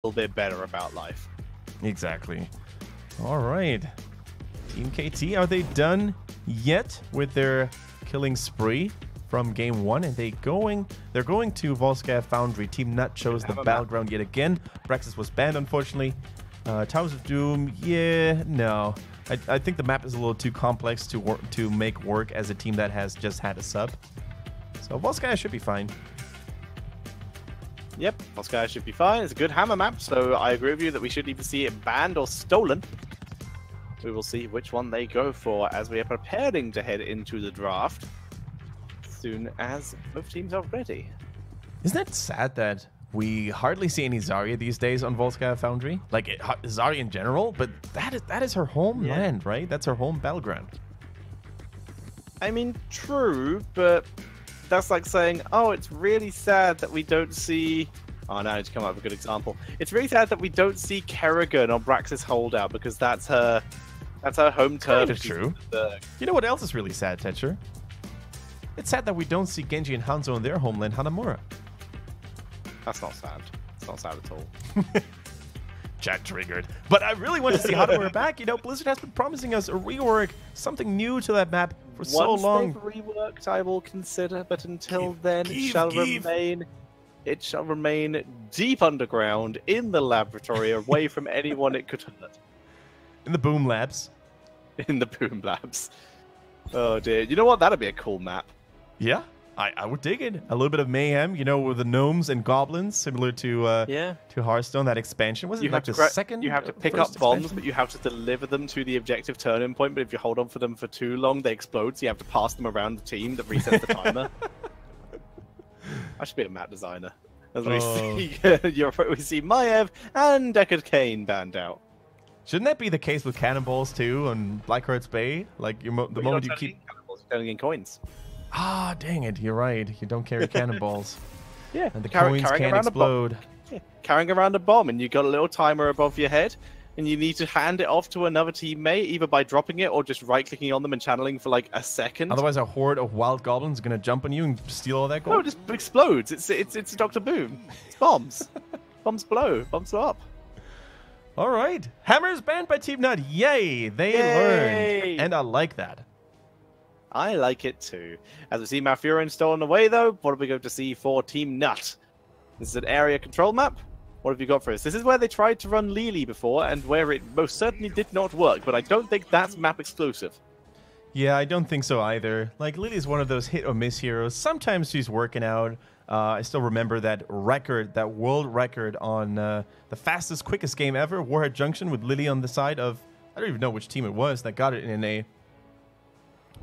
little bit better about life. Exactly. All right. Team KT, are they done yet with their killing spree from game 1? And they're going to Volskaya Foundry. TeamNut chose the battleground yet again. Brexis was banned, unfortunately. Towers of Doom, yeah, no. I think the map is a little too complex to make work as a team that has just had a sub. So Volskaya should be fine. Yep, Volskaya should be fine. It's a good hammer map, so I agree with you that we should either see it banned or stolen. We will see which one they go for as we are preparing to head into the draft as soon as both teams are ready. Isn't it sad that we hardly see any Zarya these days on Volskaya Foundry? Like, Zarya in general, but that is her homeland, right? That's her home battleground. I mean, true, but that's like saying, oh, it's really sad that we don't see... Oh, now I need to come up with a good example. It's really sad that we don't see Kerrigan on Braxis Holdout because that's her home turf. That is true. You know what else is really sad, Tetcher? It's sad that we don't see Genji and Hanzo in their homeland, Hanamura. That's not sad. It's not sad at all. Chat triggered. But I really want to see Hanamura back. You know, Blizzard has been promising us a rework, something new to that map for so long. Once they've reworked, I will consider, but until then, it shall remain deep underground in the laboratory, away from anyone it could hurt. In the Boom Labs. In the Boom Labs. Oh dear. You know what? That'd be a cool map. Yeah, I would dig it. A little bit of mayhem, you know, with the gnomes and goblins, similar to Hearthstone, that expansion. Was it like the second? You have to pick up bombs, but you have to deliver them to the objective turning point. But if you hold on for them for too long, they explode, so you have to pass them around the team that resets the timer. I should be a map designer. As we see Maiev and Deckard Cain banned out. Shouldn't that be the case with cannonballs too on Blackheart's Bay? Like the moment you keep cannonballs, you're turning in coins. Ah, dang it! You're right. You don't carry cannonballs. Yeah, and the coins can't explode. Carrying around a bomb, and you've got a little timer above your head, and you need to hand it off to another teammate, either by dropping it or just right-clicking on them and channeling for like a second. Otherwise, a horde of wild goblins is gonna jump on you and steal all that gold. No, it just explodes. It's Dr. Boom. It's bombs. Bombs blow. Bombs blow up. All right, Hammer's banned by TeamNut. Yay! They learned, and I like that. I like it too. As we see Malfurion stolen away, though, what are we going to see for TeamNut? This is an area control map. What have you got for us? This is where they tried to run Lily before, and where it most certainly did not work, but I don't think that's map exclusive. Yeah, I don't think so either. Like, Lily's one of those hit or miss heroes. Sometimes she's working out. I still remember that record, that world record on the fastest, quickest game ever, Warhead Junction, with Lily on the side of, I don't even know which team it was that got it in a,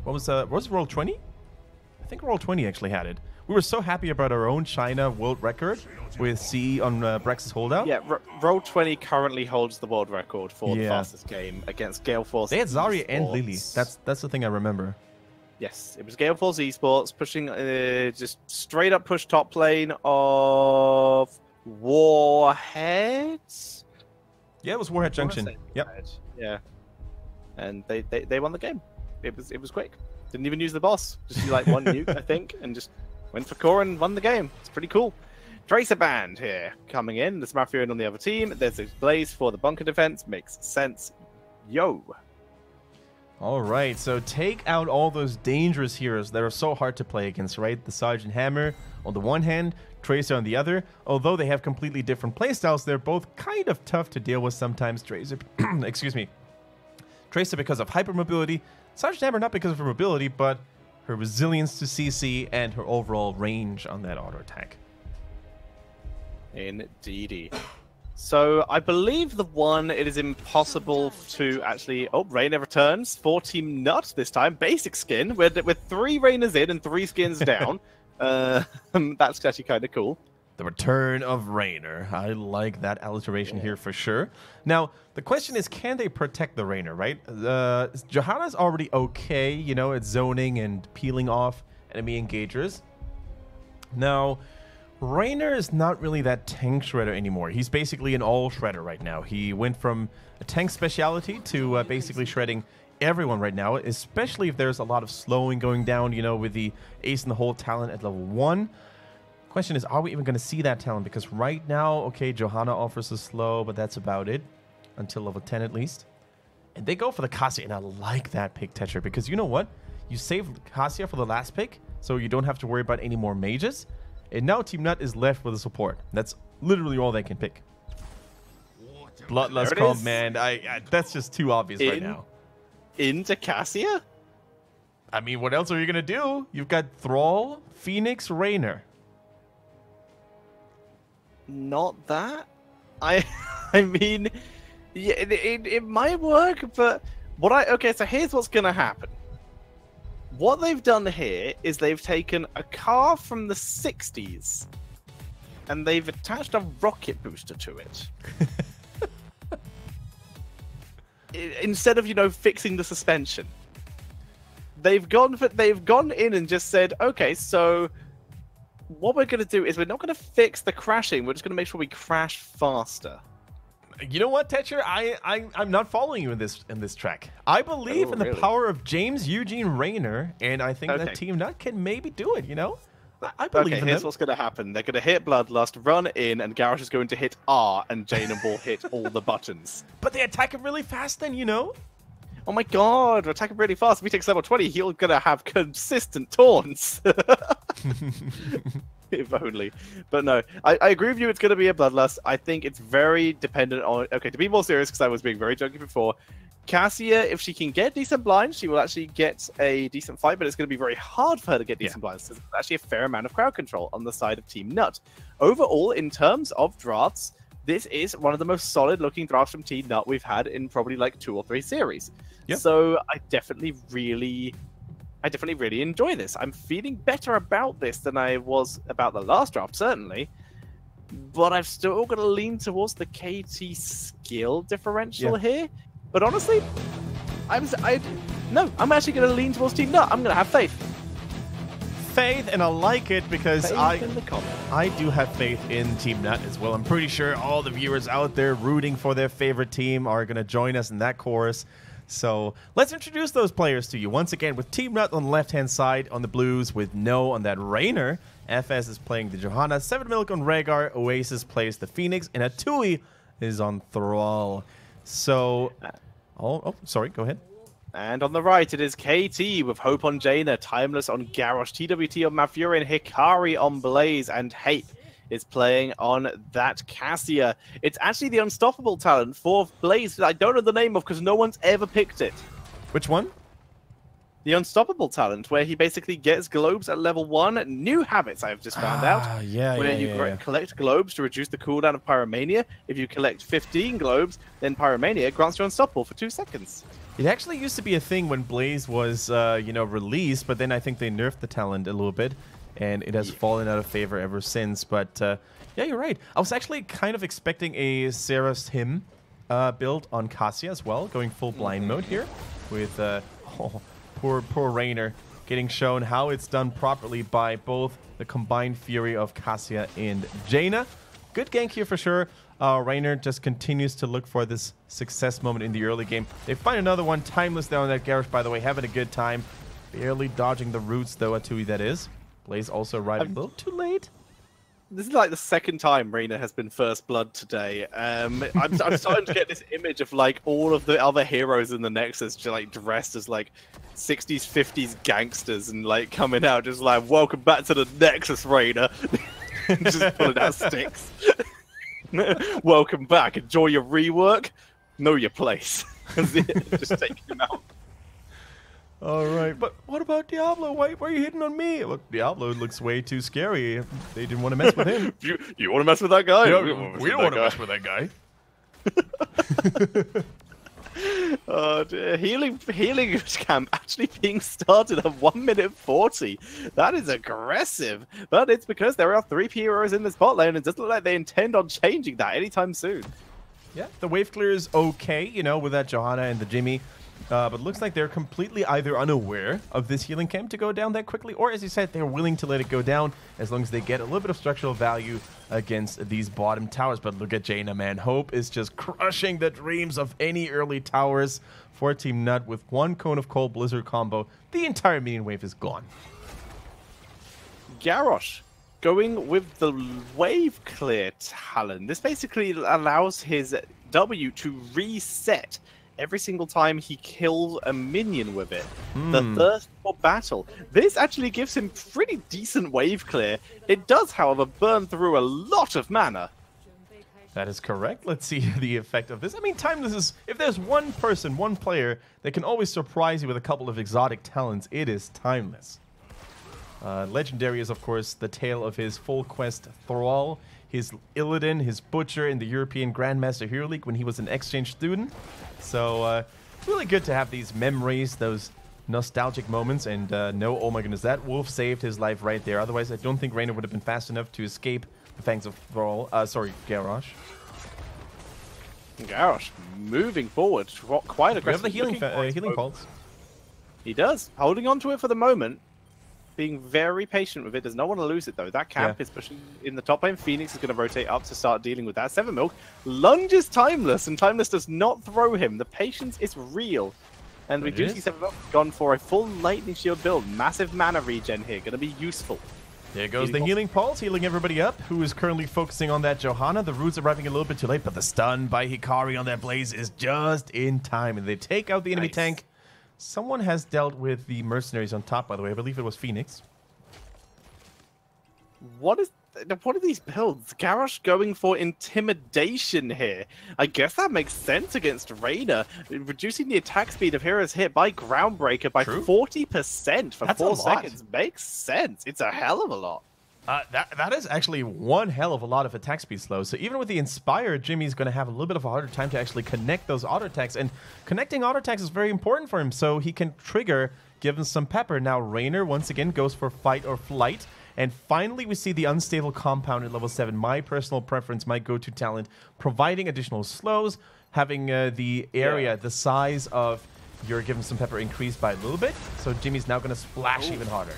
what was it, World 20? I think World 20 actually had it. We were so happy about our own China world record with C on Brex's holdout. Yeah, Roll 20 currently holds the world record for the fastest game against Gale Force. They had Zarya and Lily. That's the thing I remember. Yes, it was Gale Force Esports pushing, just straight up push top lane of Warheads. Yeah, it was Warhead Junction. Yep. Yeah, and they won the game. It was quick. Didn't even use the boss. Just do like one nuke, I think, and just went for core and won the game. It's pretty cool. Tracer Band here coming in. There's Malfurion on the other team. There's a Blaze for the bunker defense. Makes sense. Yo. All right, so take out all those dangerous heroes that are so hard to play against, right? The Sergeant Hammer on the one hand, Tracer on the other. Although they have completely different playstyles, they're both kind of tough to deal with sometimes. Tracer, excuse me. Tracer because of hypermobility. Sergeant Hammer not because of her mobility, but her resilience to CC and her overall range on that auto attack. Indeedy. So I believe it is impossible to actually... Oh, Reyna returns for TeamNut this time. Basic skin with 3 Reynas in and 3 skins down. That's actually kind of cool. The return of Raynor. I like that alliteration here for sure. Now, the question is, can they protect the Raynor, right? Johanna's already okay, you know, it's zoning and peeling off enemy engagers. Now, Raynor is not really that tank shredder anymore. He's basically an all shredder right now. He went from a tank speciality to basically shredding everyone right now, especially if there's a lot of slowing going down, you know, with the ace in the hole talent at level 1. question is, are we even going to see that talent? Because right now, okay, Johanna offers a slow, but that's about it. Until level 10 at least. And they go for the Cassia, and I like that pick, Tetra, because you know what? You save Cassia for the last pick, so you don't have to worry about any more mages. And now TeamNut is left with a support. That's literally all they can pick. Bloodlust comp, man. That's just too obvious right now. Into Cassia? I mean, what else are you going to do? You've got Thrall, Phoenix, Raynor. Not that. I mean, yeah, it might work, but okay, so here's what's going to happen. What they've done here is they've taken a car from the 60s and they've attached a rocket booster to it. Instead of, fixing the suspension. They've gone in and just said, okay, so what we're going to do is we're not going to fix the crashing. We're just going to make sure we crash faster. You know what, Tetcher? I'm not following you in this track. I believe in the power of James Eugene Raynor, and I think that TeamNut can maybe do it, I believe in them. Here's what's going to happen. They're going to hit Bloodlust, run in, and Garrosh is going to hit R, and Jaina will hit all the buttons. But they attack him really fast then, Oh my god, we're attacking really fast. If he takes level 20, he's going to have consistent taunts. If only. But no, I agree with you, it's going to be a Bloodlust. I think it's very dependent on... Okay, to be more serious, because I was being very jokey before, Cassia, if she can get decent blinds, she will actually get a decent fight, but it's going to be very hard for her to get decent blinds. There's actually a fair amount of crowd control on the side of TeamNut. Overall, in terms of drafts, this is one of the most solid-looking drafts from TeamNut we've had in probably like 2 or 3 series. Yep. So I definitely really enjoy this. I'm feeling better about this than I was about the last draft, certainly. But I've still got to lean towards the KT skill differential here. But honestly, I'm actually going to lean towards TeamNut. I'm going to have faith. Faith, and I like it because I do have faith in TeamNut as well. I'm pretty sure all the viewers out there rooting for their favorite team are going to join us in that chorus. So let's introduce those players to you. Once again, with TeamNut on the left-hand side on the blues, with No on that Raynor. FS is playing the Johanna. 7 Milk on Rhaegar. Oasis plays the Phoenix. And Atui is on Thrall. So... sorry, go ahead. And on the right, it is KT with Hope on Jaina, Timeless on Garrosh, TWT on Malfurion, Hikari on Blaze, and Hape is playing on that Cassia. It's actually the unstoppable talent for Blaze that I don't know the name of because no one's ever picked it. Which one? The unstoppable talent, where he basically gets globes at level 1. New habits I've just found out. Where you collect globes to reduce the cooldown of Pyromania. If you collect 15 globes, then Pyromania grants you unstoppable for 2 seconds. It actually used to be a thing when Blaze was, released, but then I think they nerfed the talent a little bit, and it has fallen out of favor ever since. But, yeah, you're right. I was actually kind of expecting a Sarah's Hymn build on Cassia as well, going full blind mode here with, poor Raynor getting shown how it's done properly by both the combined fury of Cassia and Jaina. Good gank here for sure. Raynor just continues to look for this success moment in the early game. They find another one. Timeless down that Garrosh, by the way, having a good time. Barely dodging the roots, though, Atui, that is. Blaze also arriving a little too late. This is like the second time Raynor has been first blood today. I'm starting to get this image of like all of the other heroes in the Nexus just like dressed as like 60s, 50s gangsters and like coming out just like, welcome back to the Nexus, Raynor. Just pulling out sticks. Welcome back. Enjoy your rework. Know your place. Just take him out. All right, but what about Diablo? Why are you hitting on me? Look, Diablo looks way too scary. They didn't want to mess with him. You want to mess with that guy? Yeah, we don't want to mess with that guy. Oh dear. Healing camp actually being started at 1 minute 40. That is aggressive. But it's because there are 3 heroes in this bot lane, and it doesn't look like they intend on changing that anytime soon. Yeah, the wave clear is okay, with that Johanna and the Jimmy. But looks like they're completely either unaware of this healing camp to go down that quickly, or as you said, they're willing to let it go down as long as they get a little bit of structural value against these bottom towers. But look at Jaina, man. Hope is just crushing the dreams of any early towers for TeamNut with 1 Cone of Cold Blizzard combo. The entire minion wave is gone. Garrosh going with the wave clear talent. This basically allows his W to reset every single time he kills a minion with it. The thirst for battle. This actually gives him pretty decent wave clear. It does, however, burn through a lot of mana. That is correct. Let's see the effect of this. I mean, Timeless is... If there's one person, one player that can always surprise you with a couple of exotic talents, it is Timeless. Legendary is, of course, the tale of his full quest Thrall, his Illidan, his Butcher in the European Grandmaster Hero League when he was an exchange student. So, really good to have these memories, those nostalgic moments. And no, oh my goodness, that wolf saved his life right there. Otherwise, I don't think Reina would have been fast enough to escape the fangs of Thrall. Sorry, Garrosh. Garrosh moving forward, quite aggressive. We have the healing pulse. He does, holding on to it for the moment. Being very patient with it. Does not want to lose it, though. That camp is pushing in the top lane. Phoenix is going to rotate up to start dealing with that. 7 Milk lunges Timeless, and Timeless does not throw him. The patience is real. And we do see 7 Milk gone for a full Lightning Shield build. Massive mana regen here. Going to be useful. There goes the healing pulse, healing everybody up, who is currently focusing on that Johanna. The roots arriving a little bit too late, but the stun by Hikari on that Blaze is just in time. And they take out the enemy tank. Someone has dealt with the mercenaries on top, by the way. I believe it was Phoenix. What are these builds? Garrosh going for intimidation here. I guess that makes sense against Reina. Reducing the attack speed of heroes hit by Groundbreaker by 40% for 4 seconds makes sense. It's a hell of a lot. That is actually one hell of a lot of attack speed slow. So even with the Inspire, Jimmy's going to have a little bit of a harder time to actually connect those auto attacks. And connecting auto attacks is very important for him, so he can trigger, give him some pepper. Now Raynor once again goes for fight or flight. And finally we see the unstable compound at level 7. My personal preference, my go-to talent, providing additional slows, having the area, the size of your Give Him Some Pepper increased by a little bit. So Jimmy's now going to splash even harder.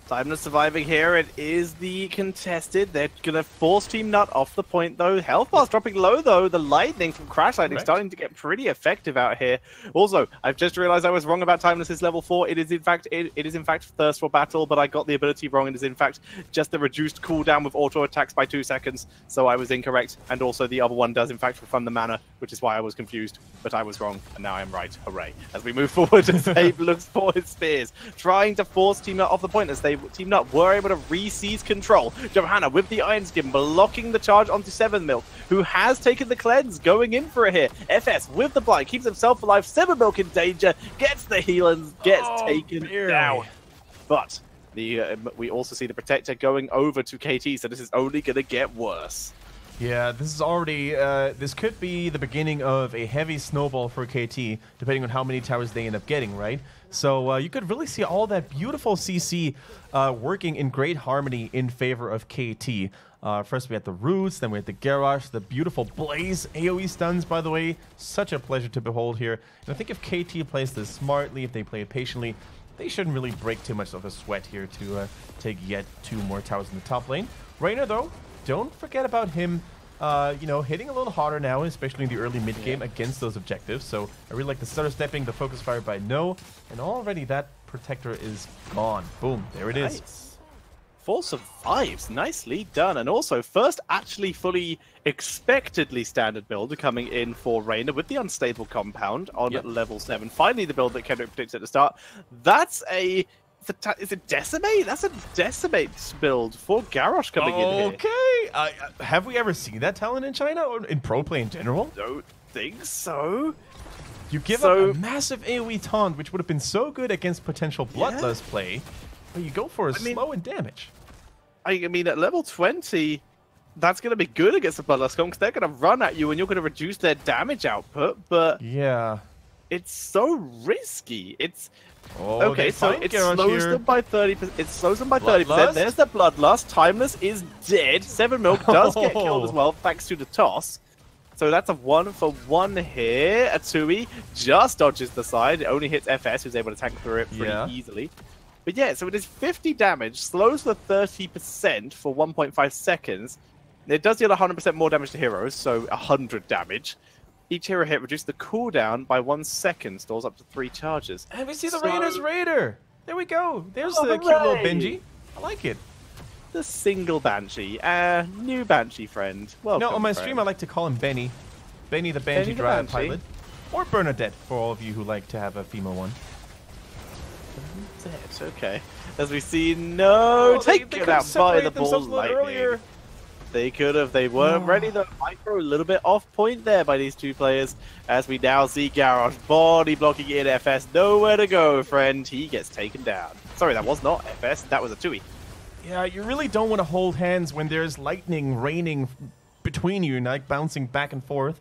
Timeless surviving here. It is the contested. They're going to force TeamNut off the point, though. Health bar's dropping low, though. The lightning from Crash Lightning starting to get pretty effective out here. Also, I've just realized I was wrong about Timeless's level 4. It is in fact Thirst for Battle, but I got the ability wrong. It is in fact just the reduced cooldown with auto attacks by 2 seconds. So I was incorrect. And also the other one does in fact refund the mana, which is why I was confused. But I was wrong, and now I'm right. Hooray. As we move forward, Abe looks for his spears, trying to force TeamNut off the point as TeamNut were able to re-seize control. Johanna with the Iron Skin blocking the charge onto 7 Milk, who has taken the cleanse, going in for it here. FS with the blind, keeps himself alive. 7 Milk in danger, gets the healers, gets taken down. But we also see the Protector going over to KT, so this is only going to get worse. Yeah, this is already, this could be the beginning of a heavy snowball for KT, depending on how many towers they end up getting, right? So you could really see all that beautiful CC working in great harmony in favor of KT. First we had the Roots, then we had the Garrosh, the beautiful Blaze AoE stuns, by the way. Such a pleasure to behold here. And I think if KT plays this smartly, if they play it patiently, they shouldn't really break too much of a sweat here to take yet 2 more towers in the top lane. Reina, though, don't forget about him, you know, hitting a little harder now, especially in the early mid game against those objectives. So I really like the stutter stepping, the focus fire by No, and already that Protector is gone. Boom, there it is. 4 survives, nicely done. And also first actually fully expectedly standard build coming in for Reina with the unstable compound on level 7. Finally the build that Kendrick predicted at the start. That's a... Is it Decimate? That's a Decimate build for Garrosh coming in here. Okay. Have we ever seen that talent in China or in pro play in general? Don't think so. You give up a massive AoE taunt, which would have been so good against potential Bloodlust play, but you go for a slow and damage. I mean, at level 20, that's going to be good against the Bloodlust because they're going to run at you and you're going to reduce their damage output, but yeah, it's so risky. It's... Oh, okay, so it slows them by 30%. It slows them by 30%. There's the Bloodlust. Timeless is dead. 7 Milk does get killed as well, thanks to the toss. So that's a 1-for-1 here. Atsui just dodges the side. It only hits FS, who's able to tank through it pretty easily. But yeah, so it is 50 damage, slows for 30% for 1.5 seconds. It does deal 100% more damage to heroes, so 100 damage. Each hero hit reduces the cooldown by 1 second, stores up to 3 charges. And we see the Rainer's Raider! There we go! There's the cute little Benji. I like it. the single Banshee. New Banshee friend. Welcome, No, on my friend. stream I like to call him Benny. Benny the Banshee Banshee. pilot. Or Bernadette, for all of you who like to have a female one. That's okay. As we see, no, taken could've out by the separated ball themselves a little lightning. earlier. They could have. They weren't ready. The micro a little bit off point there by these two players. As we now see Garrosh body blocking in FS. Nowhere to go, friend. He gets taken down. Sorry, that was not FS. That was a 2E. Yeah, you really don't want to hold hands when there's lightning raining between you, like bouncing back and forth.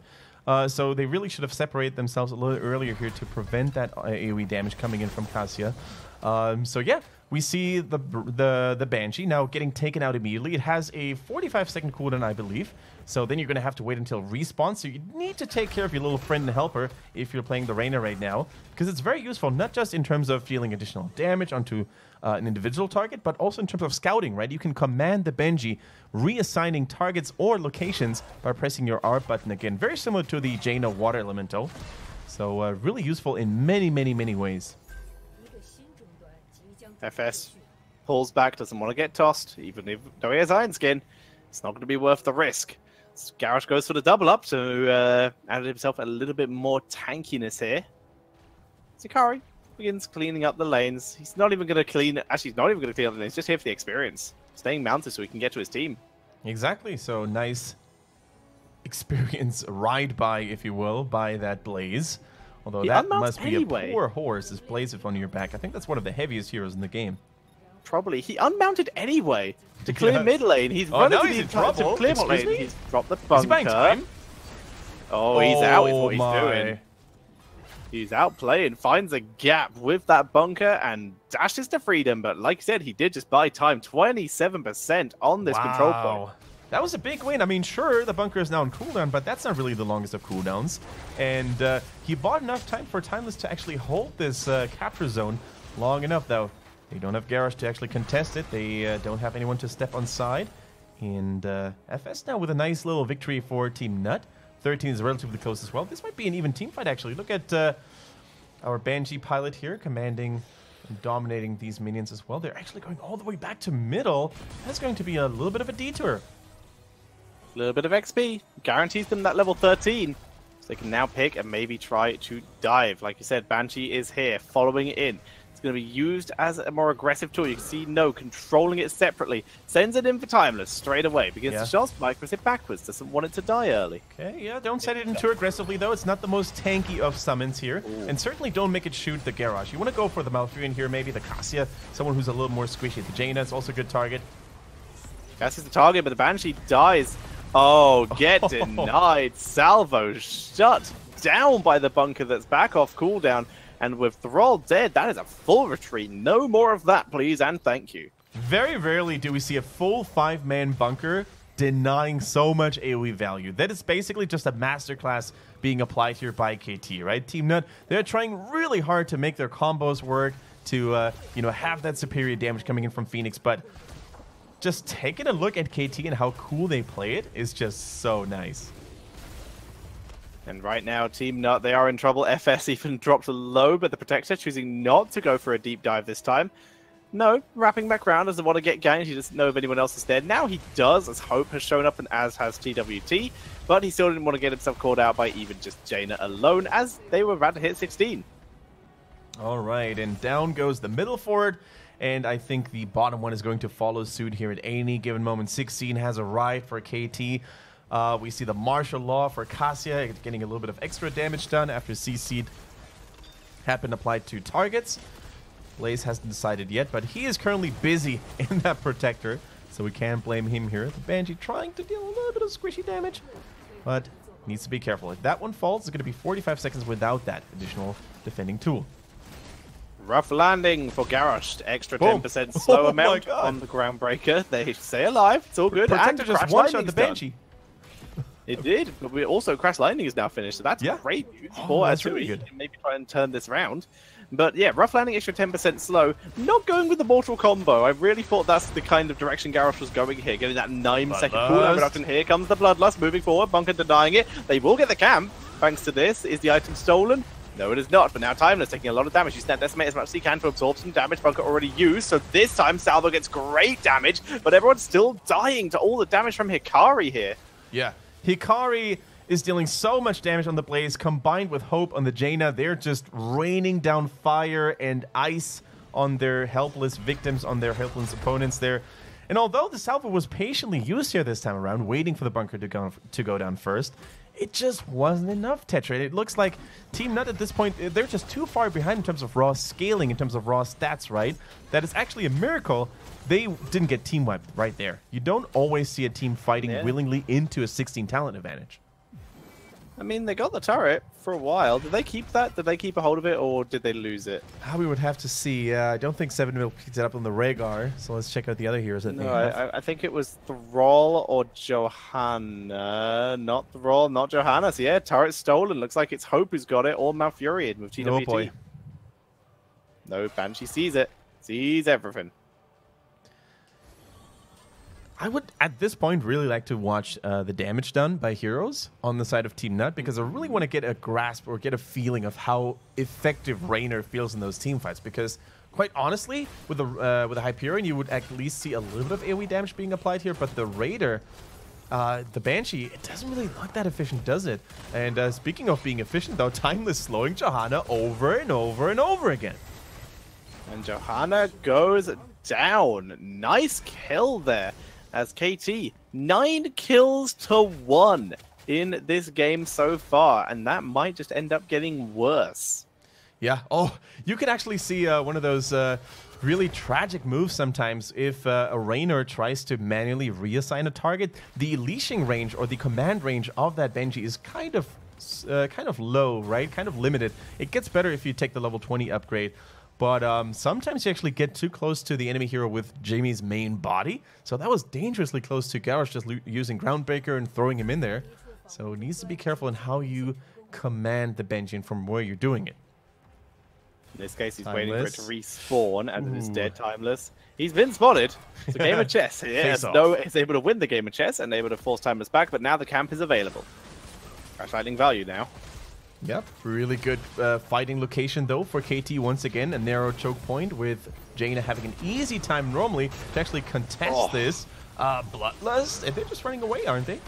So they really should have separated themselves a little earlier here to prevent that AoE damage coming in from Cassia. So yeah, we see the Banshee now getting taken out immediately. It has a 45-second cooldown, I believe. So then you're going to have to wait until respawn. So you need to take care of your little friend and helper if you're playing the Reyna right now. Because it's very useful, not just in terms of dealing additional damage onto an individual target, but also in terms of scouting, right? You can command the Benji, reassigning targets or locations by pressing your R button again. Very similar to the Jaina Water Elemental. So really useful in many, many, many ways. FS pulls back, doesn't want to get tossed, even though he has Iron Skin. It's not going to be worth the risk. Garrosh goes for the double up to add himself a little bit more tankiness here. Zikari begins cleaning up the lanes. He's not even going to clean... Actually, he's not even going to clean up the lanes. Just here for the experience. Staying mounted so he can get to his team. Exactly. So nice experience ride by, if you will, by that Blaze. Although He that unmounts must be anyway. a poor horse, this Blaze if on your back. I think that's one of the heaviest heroes in the game. Probably. He unmounted anyway to clear Yeah. mid lane. He's Oh, running now to he's the in trouble. to clear bot Excuse lane. me? He's dropped the Is he buying bunker. time? Oh, he's out with what he's my. doing. He's out playing, finds a gap with that bunker and dashes to freedom. But like I said, he did just buy time. 27% on this control point. That was a big win. I mean, sure, the bunker is now on cooldown, but that's not really the longest of cooldowns. And he bought enough time for Timeless to actually hold this capture zone long enough, though. They don't have Garrosh to actually contest it. They don't have anyone to step on side. And FS now with a nice little victory for TeamNut. 13 is relatively close as well. This might be an even team fight, actually. Look at our Banshee pilot here commanding and dominating these minions as well. They're actually going all the way back to middle. That's going to be a little bit of a detour. A little bit of XP guarantees them that level 13. So they can now pick and maybe try to dive. Like you said, Banshee is here, following it in. It's going to be used as a more aggressive tool. You can see No controlling it separately. Sends it in for Timeless straight away. Begins to shot micros it backwards. Doesn't want it to die early. Okay, yeah, don't set it in too aggressively, though. It's not the most tanky of summons here. Ooh. And certainly don't make it shoot the Garrosh. You want to go for the Malfurion here, maybe the Cassia, someone who's a little more squishy. The Jaina is also a good target. Cassie's the target, but the Banshee dies. Oh, get denied. Salvo shut down by the bunker that's back off cooldown. And with Thrall dead, that is a full retreat. No more of that, please, and thank you. Very rarely do we see a full 5-man bunker denying so much AoE value. That is basically just a masterclass being applied here by KT, right? TeamNut, they're trying really hard to make their combos work, to have that superior damage coming in from Phoenix, but just taking a look at KT and how cool they play it is just so nice. And right now, TeamNut, they are in trouble. FS even dropped low, but the Protector choosing not to go for a deep dive this time. No, wrapping back around, doesn't want to get ganked. He doesn't know if anyone else is there. Now he does, as Hope has shown up and as has TWT, but he still didn't want to get himself called out by even just Jaina alone, as they were about to hit 16. All right, and down goes the middle forward, and I think the bottom one is going to follow suit here at any given moment. 16 has arrived for KT. We see the martial law for Cassia getting a little bit of extra damage done after CC had been applied to targets. Blaze hasn't decided yet, but he is currently busy in that protector, so we can't blame him here. The Banshee trying to deal a little bit of squishy damage, but needs to be careful. If that one falls, it's going to be 45 seconds without that additional defending tool. Rough landing for Garrosh. Extra Boom. 10% slow Oh amount my God. on the Groundbreaker. They stay alive. It's all good. Protector And just Crash one-shot Lightning's the done. Banshee. It did, but we also Crash Lightning is now finished, so that's great news for that's Azuri. really good. Maybe try and turn this around. But yeah, rough landing, extra 10% slow. Not going with the mortal combo. I really thought that's the kind of direction Garrosh was going here, getting that 9-second cooldown reduction. Here comes the Bloodlust moving forward, Bunker denying it. They will get the camp. Thanks to this, is the item stolen? No, it is not, but now Timeless taking a lot of damage. He's net decimate as much as he can to absorb some damage. Bunker already used, so this time Salvo gets great damage, but everyone's still dying to all the damage from Hikari here. Yeah, Hikari is dealing so much damage on the Blaze, combined with Hope on the Jaina. They're just raining down fire and ice on their helpless victims, on their helpless opponents there. And although the Salvo was patiently used here this time around, waiting for the Bunker to go down first, it just wasn't enough, Tetra. It looks like TeamNut at this point, they're just too far behind in terms of raw scaling, in terms of raw stats, right? That is actually a miracle they didn't get team wiped right there. You don't always see a team fighting willingly into a 16 talent advantage. I mean, they got the turret for a while. Did they keep that? Did they keep a hold of it, or did they lose it? We would have to see. I don't think 7mil picked it up on the Rhaegar, so let's check out the other heroes that they have. I think it was Thrall or Johanna. Not Thrall, not Johanna. So yeah, turret stolen. Looks like it's Hope who's got it, or Malfurion with TWT. Oh boy. No, Banshee sees it. Sees everything. I would, at this point, really like to watch the damage done by heroes on the side of TeamNut, because I really want to get a grasp or get a feeling of how effective Raynor feels in those team fights. Because, quite honestly, with a Hyperion, you would at least see a little bit of AoE damage being applied here, but the Raider, the Banshee, it doesn't really look that efficient, does it? And speaking of being efficient, though, Timeless slowing Johanna over and over and over again. And Johanna goes down. Nice kill there. As KT, 9 kills to 1 in this game so far, and that might just end up getting worse. Yeah. Oh, you could actually see one of those really tragic moves sometimes if a Raynor tries to manually reassign a target. The leashing range or the command range of that Banshee is kind of low, right? Kind of limited. It gets better if you take the level 20 upgrade. But sometimes you actually get too close to the enemy hero with Jamie's main body. So that was dangerously close to Garrosh just using Groundbreaker and throwing him in there. So it needs to be careful in how you command the Banshee and from where you're doing it. In this case, he's waiting for it to respawn, and it is dead. Timeless. He's been spotted. It's a game of chess. Yeah, he's able to win the game of chess and able to force Timeless back, but now the camp is available. Crash Lightning value now. Yep, really good fighting location though for KT once again. A narrow choke point with Jaina having an easy time normally to actually contest this. Bloodlust, and they're just running away, aren't they?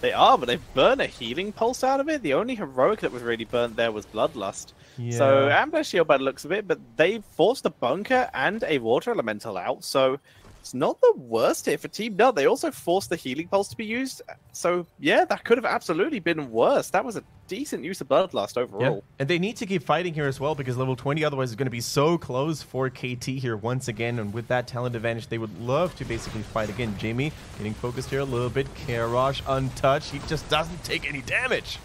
They are, but they've burned a healing pulse out of it. The only heroic that was really burnt there was Bloodlust. Yeah. So Amber Shield by the looks of it, but they forced a bunker and a water elemental out, so it's not the worst hit for TeamNut. They also forced the healing pulse to be used. So, yeah, that could have absolutely been worse. That was a decent use of Bloodlust overall. Yeah. And they need to keep fighting here as well, because level 20 otherwise is going to be so close for KT here once again. And with that talent advantage, they would love to basically fight again. Jamie getting focused here a little bit. Garrosh untouched. He just doesn't take any damage.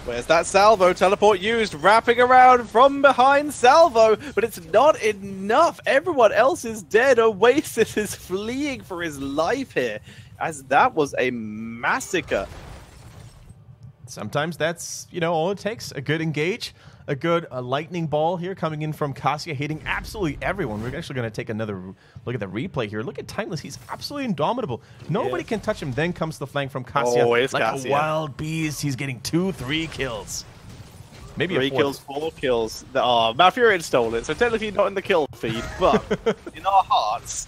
Where's that Salvo? Teleport used, wrapping around from behind Salvo, but it's not enough. Everyone else is dead. Oasis is fleeing for his life here, as that was a massacre. Sometimes that's, you know, all it takes. A good engage, a good lightning ball here coming in from Cassia, hitting absolutely everyone. We're actually going to take another look at the replay here. Look at Timeless. He's absolutely indomitable. Nobody can touch him. Then comes the flank from Cassia. Like Cassia. A wild beast. He's getting 2-3 kills. Maybe 3 kills, 4 kills. Oh, Malfurion stole it, so technically not in the kill feed, but in our hearts,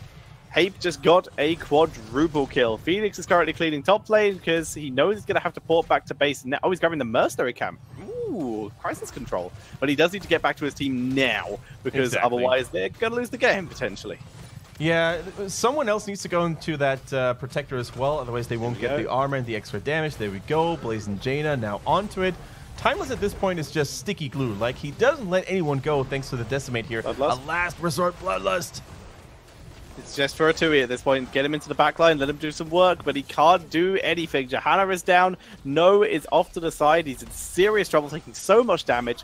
Hape just got a quadruple kill. Phoenix is currently cleaning top lane because he knows he's going to have to port back to base now. Oh, he's grabbing the mercenary camp. Ooh, crisis control. But he does need to get back to his team now, because otherwise they're going to lose the game, potentially. Yeah, someone else needs to go into that protector as well, otherwise they won't get the armor and the extra damage. There we go. Blaze and Jaina now onto it. Timeless at this point is just sticky glue. Like, he doesn't let anyone go thanks to the decimate here. Bloodlust. A last resort Bloodlust. It's just for a 2E at this point. Get him into the backline, let him do some work, but he can't do anything. Johanna is down. No is off to the side. He's in serious trouble, taking so much damage.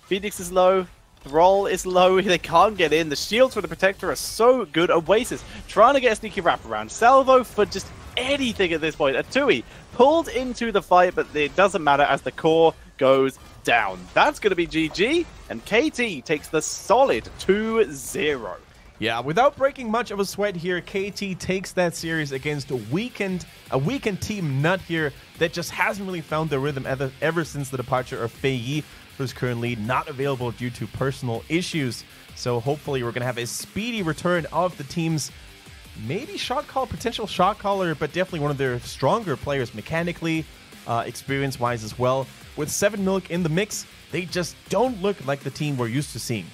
Phoenix is low. Thrall is low. They can't get in. The shields for the Protector are so good. Oasis trying to get a sneaky wrap around. Salvo for just anything at this point. A 2E pulled into the fight, but it doesn't matter as the core goes down. That's going to be GG, and KT takes the solid 2-0. Yeah, without breaking much of a sweat here, KT takes that series against a weakened TeamNut here that just hasn't really found their rhythm ever since the departure of Fei Yi, who's currently not available due to personal issues. So hopefully we're going to have a speedy return of the team's maybe potential shot caller, but definitely one of their stronger players mechanically, experience-wise as well. With 7 Milk in the mix, they just don't look like the team we're used to seeing.